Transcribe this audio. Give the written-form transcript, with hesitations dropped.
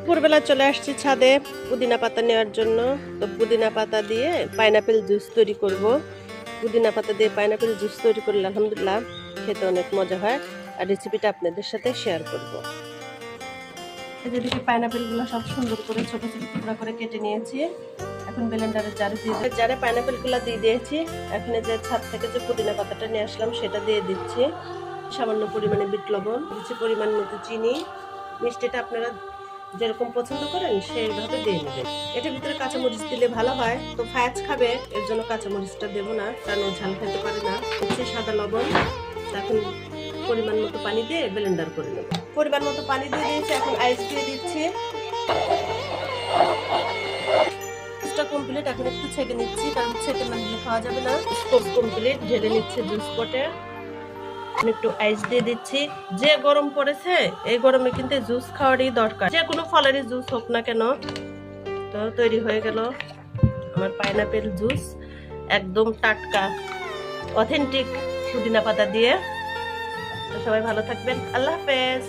দুপুরবেলা চলে আসছি ছাদে পুদিনা পাতা নেওয়ার জন্য। তো পুদিনা পাতা দিয়ে পাইনাপেল জুস তৈরি করব। পুদিনা পাতা দিয়ে পাইনাপেল জুস তৈরি করলে আলহামদুলিল্লাহ খেতে অনেক মজা হয়, আর রেসিপিটা আপনাদের সাথে শেয়ার করব। এদিকে পাইনাপেলগুলো সব সুন্দর করে ছোট ছোট টুকরা করে কেটে নিয়েছি। এখন ব্লেন্ডারে জারে পাইনাপেলগুলো দিয়ে দিয়েছি। এখন যে ছাদ থেকে যে পুদিনা পাতাটা নিয়ে আসলাম সেটা দিয়ে দিচ্ছি। সামান্য পরিমাণে বিট লবণ দিচ্ছি, পরিমাণ মতো চিনি। মিষ্টিটা আপনারা যেরকম পছন্দ করেন সেইভাবে দিয়ে নেবেন। এটার ভিতরে কাঁচামরিচ দিলে ভালো হয়, তো ফায়াজ খাবে এর জন্য কাঁচামরিচটা দেবো না, কারণ ও ঝাল খেতে পারে না। হচ্ছে সাদা লবণ। এখন পরিমাণ মতো পানি দিয়ে ব্লেন্ডার করে নেব। পরিমাণ মতো পানি দিয়ে দিয়েছি, এখন আইস দিয়ে দিচ্ছি। কমপ্লিট, এখন একটু ছেঁকে নিচ্ছি, কারণ ছেঁকে না দিলে খাওয়া যাবে না। কমপ্লিট, ঢেলে নিচ্ছে জুস পটে। একটু আইস দিয়ে দিচ্ছি। যে গরম পড়েছে এই গরমে কিন্তু জুস খাওয়ারই দরকার, যে কোনো ফলেরই জুস হোক না কেন। তো তৈরি হয়ে গেল আমার পাইনাপেল জুস, একদম টাটকা অথেন্টিক পুদিনা পাতা দিয়ে। তো সবাই ভালো থাকবেন, আল্লাহ হাফেজ।